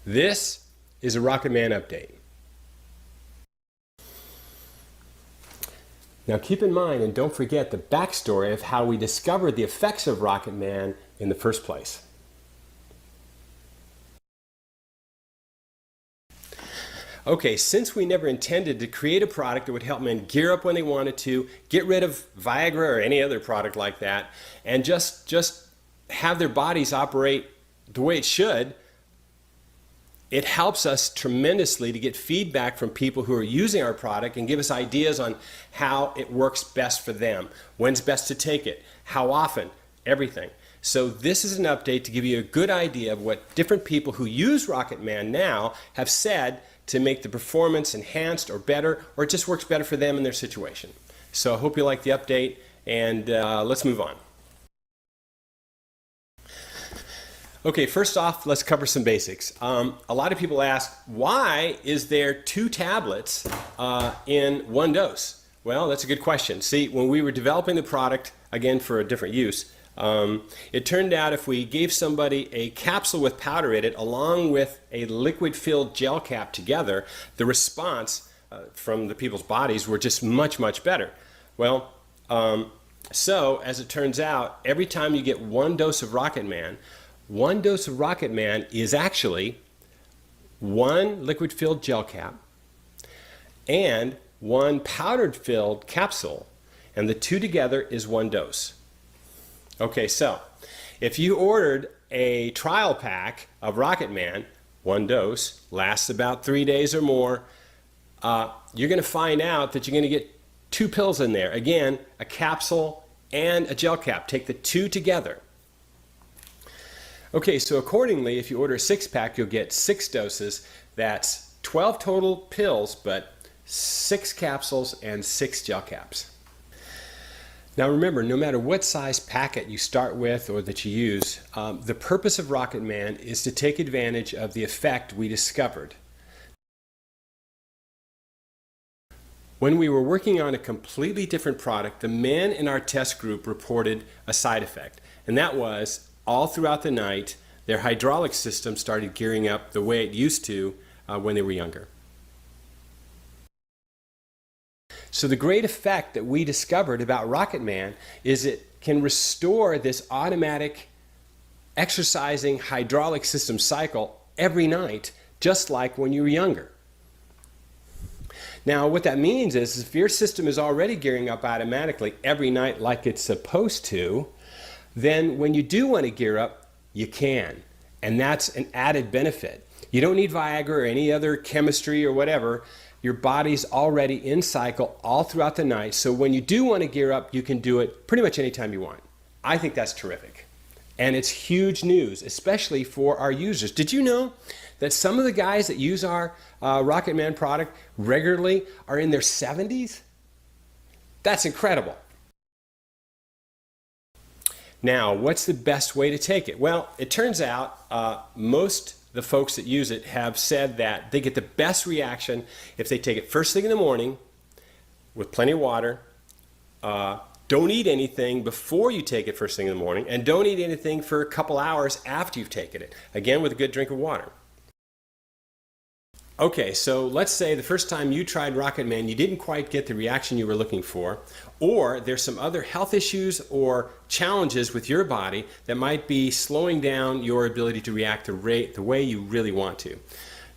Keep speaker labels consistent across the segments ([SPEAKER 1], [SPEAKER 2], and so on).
[SPEAKER 1] This is a Rocket Man update. Now keep in mind and don't forget the backstory of how we discovered the effects of Rocket Man in the first place. Okay, since we never intended to create a product that would help men gear up when they wanted to, get rid of Viagra or any other product like that, and just have their bodies operate the way it should, it helps us tremendously to get feedback from people who are using our product and give us ideas on how it works best for them, when's best to take it, how often, everything. So this is an update to give you a good idea of what different people who use Rocket Man now have said to make the performance enhanced or better, or it just works better for them in their situation. So I hope you like the update, and let's move on. Okay, first off, let's cover some basics. A lot of people ask, why is there 2 tablets in one dose? Well, that's a good question. See, when we were developing the product, again for a different use, it turned out if we gave somebody a capsule with powder in it along with a liquid-filled gel cap together, the response from the people's bodies were just much better. Well, so as it turns out, every time you get 1 dose of Rocket Man, 1 dose of Rocket Man is actually 1 liquid-filled gel cap and 1 powdered-filled capsule, and the 2 together is 1 dose. Okay, so if you ordered a trial pack of Rocket Man, 1 dose, lasts about 3 days or more, you're going to find out that you're going to get 2 pills in there. Again, a capsule and a gel cap. Take the 2 together. Okay, so accordingly, if you order a 6-pack, you'll get 6 doses. That's 12 total pills, but 6 capsules and 6 gel caps. Now remember, no matter what size packet you start with or that you use, the purpose of Rocket Man is to take advantage of the effect we discovered. When we were working on a completely different product, the men in our test group reported a side effect, and that was all throughout the night, their hydraulic system started gearing up the way it used to when they were younger. So the great effect that we discovered about Rocket Man is it can restore this automatic exercising hydraulic system cycle every night, just like when you were younger. Now what that means is if your system is already gearing up automatically every night like it's supposed to, then when you do want to gear up, you can. And that's an added benefit. You don't need Viagra or any other chemistry or whatever. Your body's already in cycle all throughout the night. So when you do want to gear up, you can do it pretty much anytime you want. I think that's terrific. And it's huge news, especially for our users. Did you know that some of the guys that use our Rocket Man product regularly are in their 70s? That's incredible. Now, what's the best way to take it? Well, it turns out most the folks that use it have said that they get the best reaction if they take it first thing in the morning with plenty of water. Don't eat anything before you take it first thing in the morning, and don't eat anything for a couple hours after you've taken it, again with a good drink of water. Okay, so let's say the first time you tried Rocket Man, you didn't quite get the reaction you were looking for, or there's some other health issues or challenges with your body that might be slowing down your ability to react the way you really want to.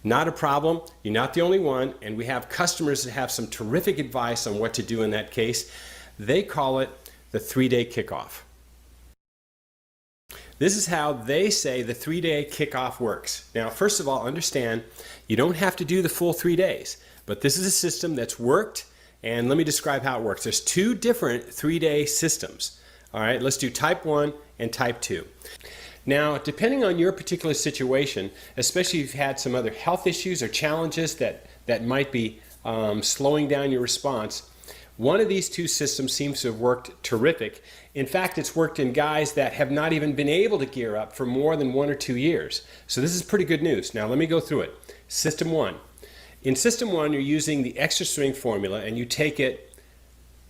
[SPEAKER 1] Not a problem, you're not the only one, and we have customers that have some terrific advice on what to do in that case. They call it the 3-day kickoff. This is how they say the 3-day kickoff works. Now, first of all, understand you don't have to do the full 3 days, but this is a system that's worked, and let me describe how it works. There's 2 different 3-day systems. All right, let's do type 1 and type 2. Now, depending on your particular situation, especially if you've had some other health issues or challenges that might be slowing down your response, one of these 2 systems seems to have worked terrific. In fact, it's worked in guys that have not even been able to gear up for more than 1 or 2 years. So this is pretty good news. Now let me go through it. System 1. In System 1, you're using the extra strength formula, and you take it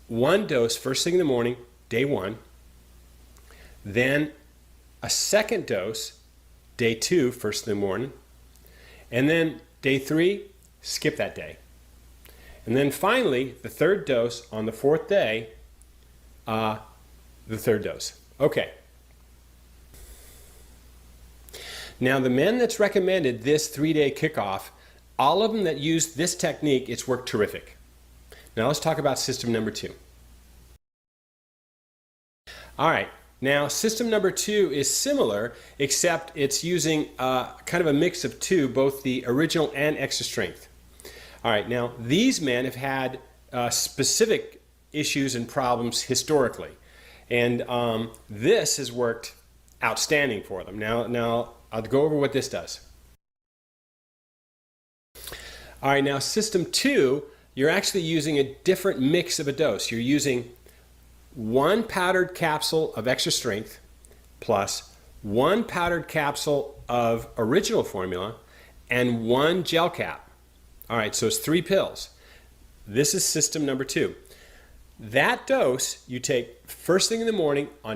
[SPEAKER 1] 1 dose first thing in the morning, day 1, then a second dose, day 2, first in the morning, And then day 3, skip that day. And then finally, the third dose on the 4th day, the third dose. Okay. Now the men that's recommended this 3-day kickoff, all of them that use this technique, it's worked terrific. Now let's talk about system number 2. All right, now system number 2 is similar, except it's using kind of a mix of two, both the original and extra strength. All right, now these men have had specific issues and problems historically, and this has worked outstanding for them. Now I'll go over what this does. All right, now system 2, you're actually using a different mix of a dose. You're using 1 powdered capsule of extra strength plus 1 powdered capsule of original formula and 1 gel cap. All right, so it's 3 pills. This is system number 2. That dose you take first thing in the morning on